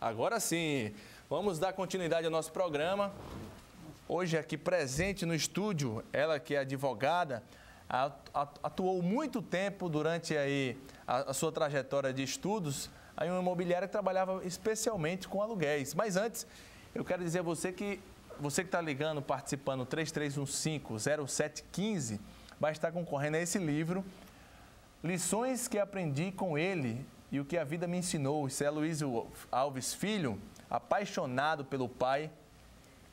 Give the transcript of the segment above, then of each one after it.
Agora sim, vamos dar continuidade ao nosso programa. Hoje aqui presente no estúdio, ela que é advogada, atuou muito tempo durante aí a sua trajetória de estudos em uma imobiliária que trabalhava especialmente com aluguéis. Mas antes, eu quero dizer a você que está ligando, participando, 3315-0715, vai estar concorrendo a esse livro, Lições que Aprendi com Ele e o que a Vida Me Ensinou. Isso é Luísio Alves Filho, apaixonado pelo pai.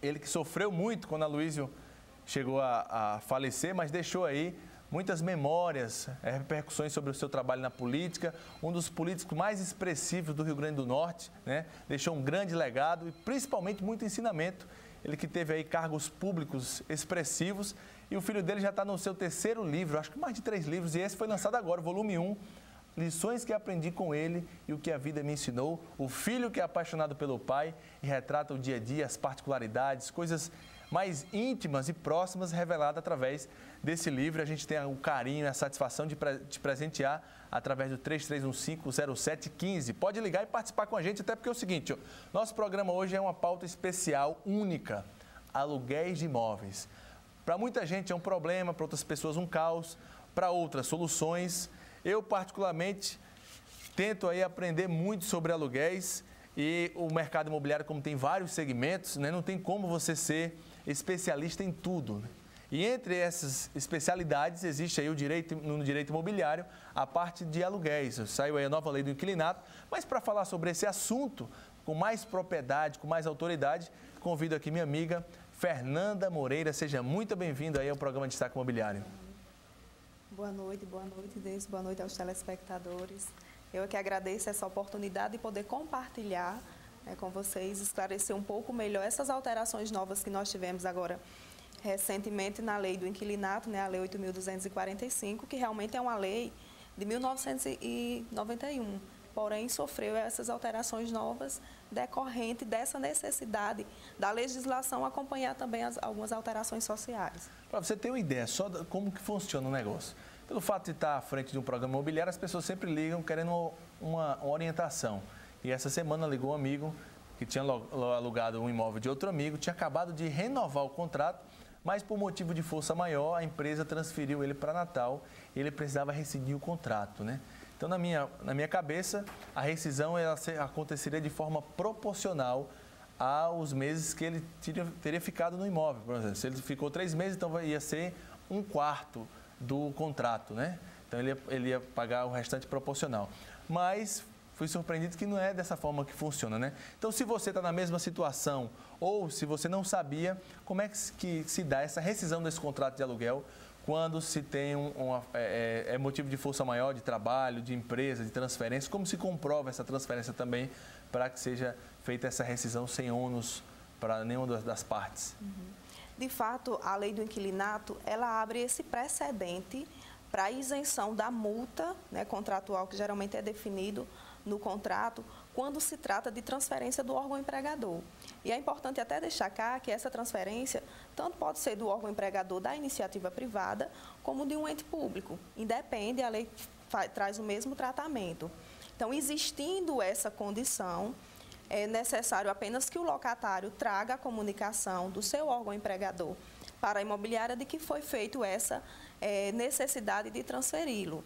Ele que sofreu muito quando a Luísio chegou a falecer, mas deixou aí muitas memórias, repercussões sobre o seu trabalho na política, um dos políticos mais expressivos do Rio Grande do Norte, né? Deixou um grande legado e principalmente muito ensinamento. Ele que teve aí cargos públicos expressivos e o filho dele já está no seu terceiro livro, acho que mais de 3 livros, e esse foi lançado agora, volume 1, Lições que Aprendi com Ele e o que a Vida Me Ensinou. O filho que é apaixonado pelo pai e retrata o dia a dia, as particularidades, coisas mais íntimas e próximas reveladas através desse livro. A gente tem o carinho e a satisfação de te presentear através do 3315-0715. Pode ligar e participar com a gente, até porque é o seguinte, ó, nosso programa hoje é uma pauta especial, única, aluguéis de imóveis. Para muita gente é um problema, para outras pessoas um caos, para outras soluções. Eu, particularmente, tento aí aprender muito sobre aluguéis e o mercado imobiliário, como tem vários segmentos, né, não tem como você ser especialista em tudo, né? E entre essas especialidades existe aí no direito imobiliário a parte de aluguéis. Saiu aí a nova lei do inquilinato, mas para falar sobre esse assunto com mais propriedade, com mais autoridade, convido aqui minha amiga Fernanda Moreira. Seja muito bem-vinda aí ao programa Destaque Imobiliário. Boa noite, Deus. Boa noite aos telespectadores. Eu é que agradeço essa oportunidade de poder compartilhar, né, com vocês, esclarecer um pouco melhor essas alterações novas que nós tivemos agora recentemente na lei do inquilinato, né, a lei 8.245, que realmente é uma lei de 1991, porém sofreu essas alterações novas decorrente dessa necessidade da legislação acompanhar também algumas alterações sociais. Para você ter uma ideia só de como que funciona o negócio. Pelo fato de estar à frente de um programa imobiliário, as pessoas sempre ligam querendo uma orientação. E essa semana ligou um amigo que tinha alugado um imóvel de outro amigo, tinha acabado de renovar o contrato, mas por motivo de força maior, a empresa transferiu ele para Natal e ele precisava rescindir o contrato, né? Então, na minha cabeça, a rescisão aconteceria de forma proporcional aos meses que ele teria ficado no imóvel. Por exemplo, se ele ficou 3 meses, então ia ser 1/4 do contrato, né? Então, ele ia pagar o restante proporcional. Mas fui surpreendido que não é dessa forma que funciona, né? Então, se você está na mesma situação ou se você não sabia, como é que se dá essa rescisão desse contrato de aluguel quando se tem motivo de força maior, de trabalho, de empresa, de transferência? Como se comprova essa transferência também para que seja feita essa rescisão sem ônus para nenhuma das partes? De fato, a lei do inquilinato, ela abre esse precedente para a isenção da multa, né, contratual, que geralmente é definido no contrato, quando se trata de transferência do órgão empregador. E é importante até destacar que essa transferência tanto pode ser do órgão empregador da iniciativa privada, como de um ente público. Independe, a lei traz o mesmo tratamento. Então, existindo essa condição, é necessário apenas que o locatário traga a comunicação do seu órgão empregador para a imobiliária de que foi feito essa necessidade de transferi-lo.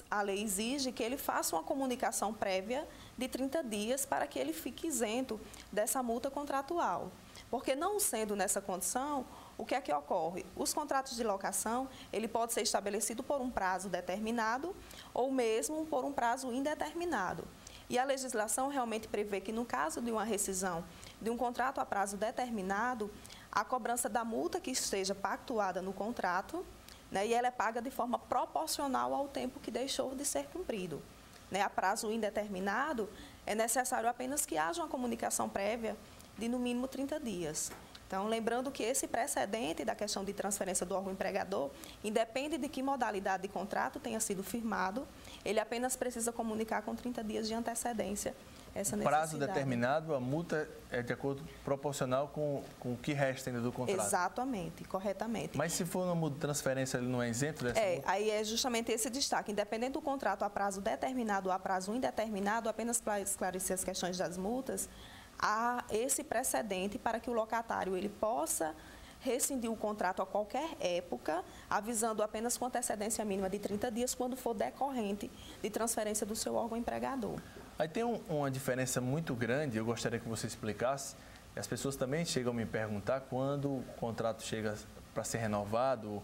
A lei exige que ele faça uma comunicação prévia de 30 dias para que ele fique isento dessa multa contratual. Porque não sendo nessa condição, o que é que ocorre? Os contratos de locação, ele pode ser estabelecido por um prazo determinado ou mesmo por um prazo indeterminado. E a legislação realmente prevê que no caso de uma rescisão de um contrato a prazo determinado, a cobrança da multa que esteja pactuada no contrato, né, e ela é paga de forma proporcional ao tempo que deixou de ser cumprido. Né, a prazo indeterminado, é necessário apenas que haja uma comunicação prévia de no mínimo 30 dias. Então, lembrando que esse precedente da questão de transferência do órgão empregador, independe de que modalidade de contrato tenha sido firmado, ele apenas precisa comunicar com 30 dias de antecedência essa necessidade. Prazo determinado, a multa é de acordo proporcional com o que resta ainda do contrato. Exatamente, corretamente. Mas se for uma multa de transferência, ele não é isento dessa multa? Aí é justamente esse destaque. Independente do contrato a prazo determinado ou a prazo indeterminado, apenas para esclarecer as questões das multas, há esse precedente para que o locatário ele possa rescindir o contrato a qualquer época, avisando apenas com antecedência mínima de 30 dias, quando for decorrente de transferência do seu órgão empregador. Aí tem uma diferença muito grande, eu gostaria que você explicasse. As pessoas também chegam a me perguntar quando o contrato chega para ser renovado,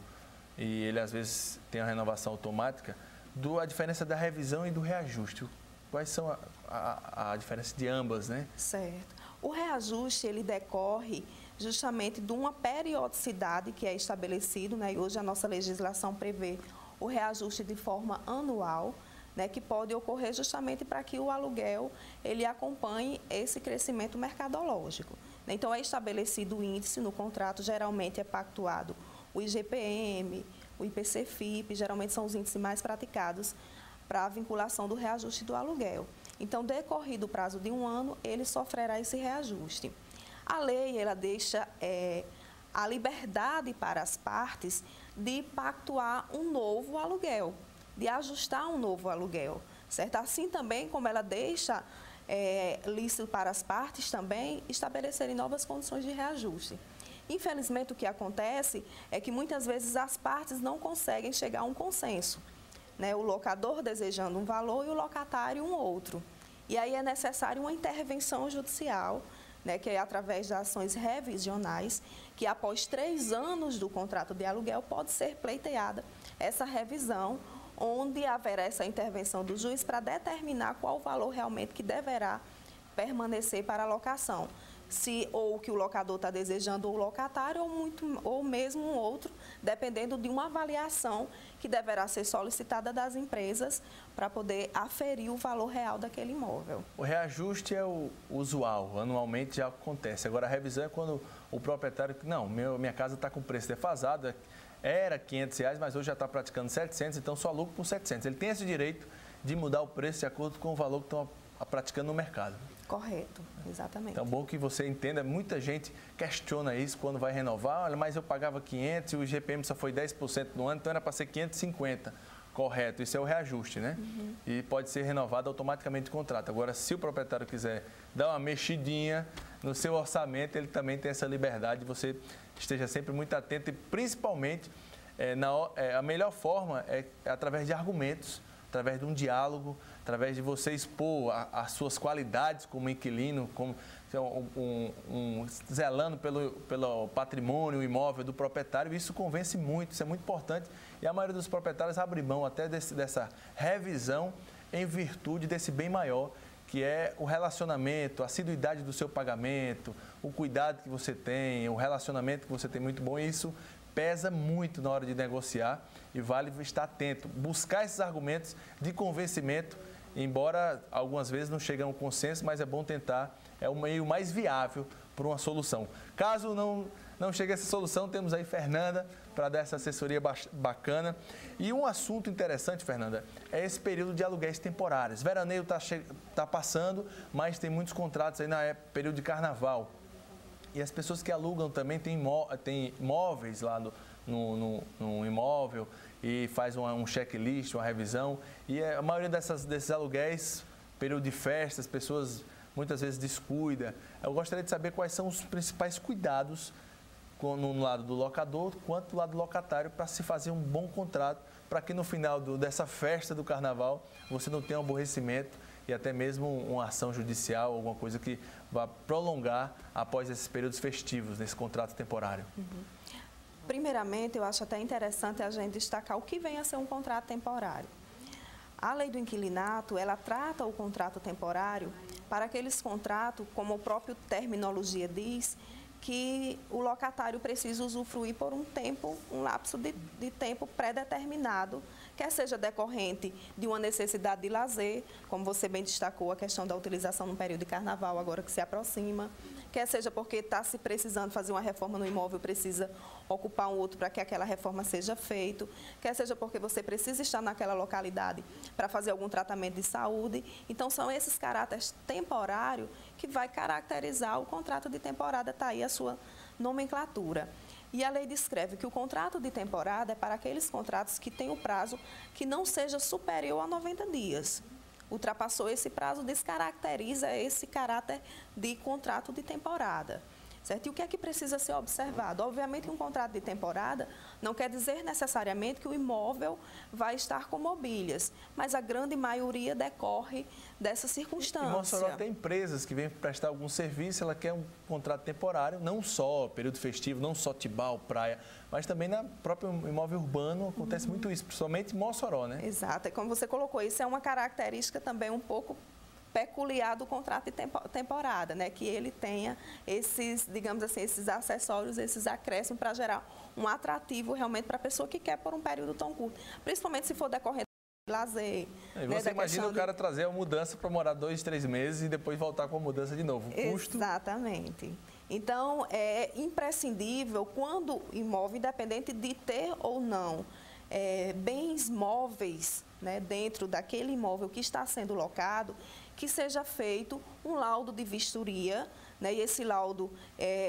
e ele às vezes tem a renovação automática, a diferença da revisão e do reajuste. Quais são a diferença de ambas, né? Certo. O reajuste, ele decorre justamente de uma periodicidade que é estabelecido, né? E hoje a nossa legislação prevê o reajuste de forma anual, né? Que pode ocorrer justamente para que o aluguel ele acompanhe esse crescimento mercadológico. Então, é estabelecido o índice no contrato, geralmente é pactuado o IGPM, o IPC-FIP, geralmente são os índices mais praticados para a vinculação do reajuste do aluguel. Então, decorrido o prazo de 1 ano, ele sofrerá esse reajuste. A lei, ela deixa a liberdade para as partes de pactuar um novo aluguel, de ajustar um novo aluguel, certo? Assim também como ela deixa lícito para as partes também estabelecerem novas condições de reajuste. Infelizmente, o que acontece é que muitas vezes as partes não conseguem chegar a um consenso, né? O locador desejando um valor e o locatário um outro. E aí é necessário uma intervenção judicial, né, que é através de ações revisionais, que após 3 anos do contrato de aluguel pode ser pleiteada essa revisão, onde haverá essa intervenção do juiz para determinar qual o valor realmente que deverá permanecer para a locação. Se ou o que o locador está desejando, ou o locatário, ou mesmo um outro, dependendo de uma avaliação que deverá ser solicitada das empresas para poder aferir o valor real daquele imóvel. O reajuste é o usual, anualmente já acontece. Agora, a revisão é quando o proprietário... Não, minha casa está com preço defasado, era R$500, mas hoje já está praticando 700, então só alugo por 700. Ele tem esse direito de mudar o preço de acordo com o valor que estão praticando no mercado. Correto, exatamente. Então, bom que você entenda, muita gente questiona isso quando vai renovar. Olha, mas eu pagava 500 e o IGPM só foi 10% no ano, então era para ser 550. Correto, isso é o reajuste, né? Uhum. E pode ser renovado automaticamente o contrato. Agora, se o proprietário quiser dar uma mexidinha no seu orçamento, ele também tem essa liberdade. Você esteja sempre muito atento e, principalmente, a melhor forma é através de argumentos, através de um diálogo, através de você expor as suas qualidades como inquilino, como zelando pelo patrimônio imóvel do proprietário. Isso convence muito, isso é muito importante. E a maioria dos proprietários abre mão até dessa revisão em virtude desse bem maior, que é o relacionamento, a assiduidade do seu pagamento, o cuidado que você tem, o relacionamento que você tem muito bom. E isso pesa muito na hora de negociar e vale estar atento, buscar esses argumentos de convencimento, embora algumas vezes não chegue a um consenso, mas é bom tentar, é o meio mais viável para uma solução. Caso não chegue a essa solução, temos aí Fernanda para dar essa assessoria bacana. E um assunto interessante, Fernanda, é esse período de aluguéis temporários. Veraneio está passando, mas tem muitos contratos aí período de carnaval. E as pessoas que alugam também têm imóveis lá no imóvel e faz um checklist, uma revisão. E a maioria desses aluguéis, período de festa, as pessoas muitas vezes descuidam. Eu gostaria de saber quais são os principais cuidados no lado do locador quanto do lado do locatário para se fazer um bom contrato, para que no final dessa festa do carnaval você não tenha um aborrecimento e até mesmo uma ação judicial, alguma coisa que vá prolongar após esses períodos festivos, nesse contrato temporário. Uhum. Primeiramente, eu acho até interessante a gente destacar o que vem a ser um contrato temporário. A lei do inquilinato, ela trata o contrato temporário para aqueles contratos, como a própria terminologia diz, que o locatário precisa usufruir por um lapso de tempo pré-determinado, quer seja decorrente de uma necessidade de lazer, como você bem destacou, a questão da utilização no período de carnaval, agora que se aproxima, quer seja porque está se precisando fazer uma reforma no imóvel, precisa ocupar um outro para que aquela reforma seja feita, quer seja porque você precisa estar naquela localidade para fazer algum tratamento de saúde. Então, são esses caráteres temporários que vai caracterizar o contrato de temporada, está aí a sua nomenclatura. E a lei descreve que o contrato de temporada é para aqueles contratos que têm o prazo que não seja superior a 90 dias. Ultrapassou esse prazo, descaracteriza esse caráter de contrato de temporada. Certo? E o que é que precisa ser observado? Obviamente, um contrato de temporada não quer dizer necessariamente que o imóvel vai estar com mobílias, mas a grande maioria decorre dessa circunstância. Em Mossoró tem empresas que vêm prestar algum serviço, ela quer um contrato temporário, não só período festivo, não só Tibau, praia, mas também na próprio imóvel urbano acontece muito isso, principalmente em Mossoró, né? Exato, é como você colocou, isso é uma característica também um pouco peculiar do contrato de temporada, né? Que ele tenha esses, digamos assim, esses acessórios, esses acréscimos para gerar um atrativo realmente para a pessoa que quer por um período tão curto, principalmente se for decorrente de lazer. E você imagina o cara trazer a mudança para morar 2, 3 meses e depois voltar com a mudança de novo. O custo... Exatamente. Então, é imprescindível quando o imóvel, independente de ter ou não bens móveis, né, dentro daquele imóvel que está sendo locado, que seja feito um laudo de vistoria, né, e esse laudo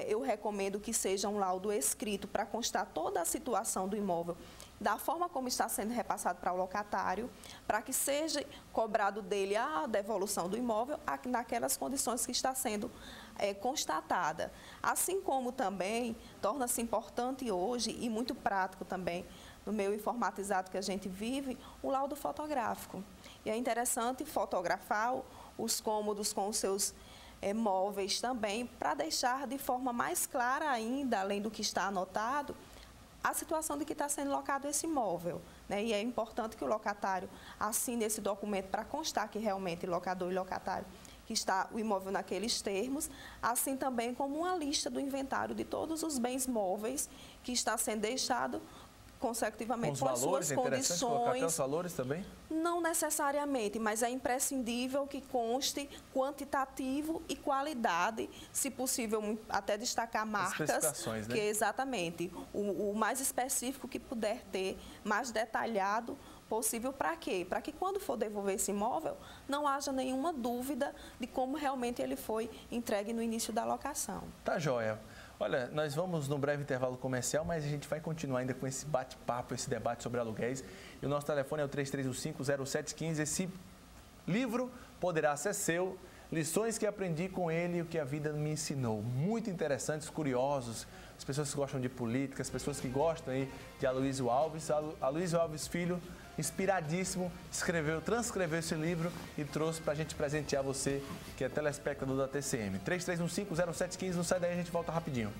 eu recomendo que seja um laudo escrito para constar toda a situação do imóvel, da forma como está sendo repassado para o locatário, para que seja cobrado dele a devolução do imóvel naquelas condições que está sendo constatada. Assim como também torna-se importante hoje e muito prático também no meio informatizado que a gente vive, o laudo fotográfico. E é interessante fotografar os cômodos com os seus móveis também, para deixar de forma mais clara ainda, além do que está anotado, a situação de que está sendo locado esse imóvel, né? E é importante que o locatário assine esse documento para constar que realmente locador e locatário que está o imóvel naqueles termos, assim também como uma lista do inventário de todos os bens móveis que está sendo deixado consecutivamente com as suas condições. Colocar até os valores também? Não necessariamente, mas é imprescindível que conste quantitativo e qualidade, se possível até destacar marcas. Especificações, né? Que exatamente, o mais específico que puder ter, mais detalhado possível. Para quê? Para que quando for devolver esse imóvel, não haja nenhuma dúvida de como realmente ele foi entregue no início da locação. Tá joia. Olha, nós vamos num breve intervalo comercial, mas a gente vai continuar ainda com esse bate-papo, esse debate sobre aluguéis. E o nosso telefone é o 3315-0715. Esse livro poderá ser seu. Lições que aprendi com ele e o que a vida me ensinou. Muito interessantes, curiosos. As pessoas que gostam de política, as pessoas que gostam aí de Aloysio Alves. Aloysio Alves Filho, inspiradíssimo, transcreveu esse livro e trouxe para a gente presentear você, que é telespectador da TCM. 3315-0715, não sai daí, a gente volta rapidinho.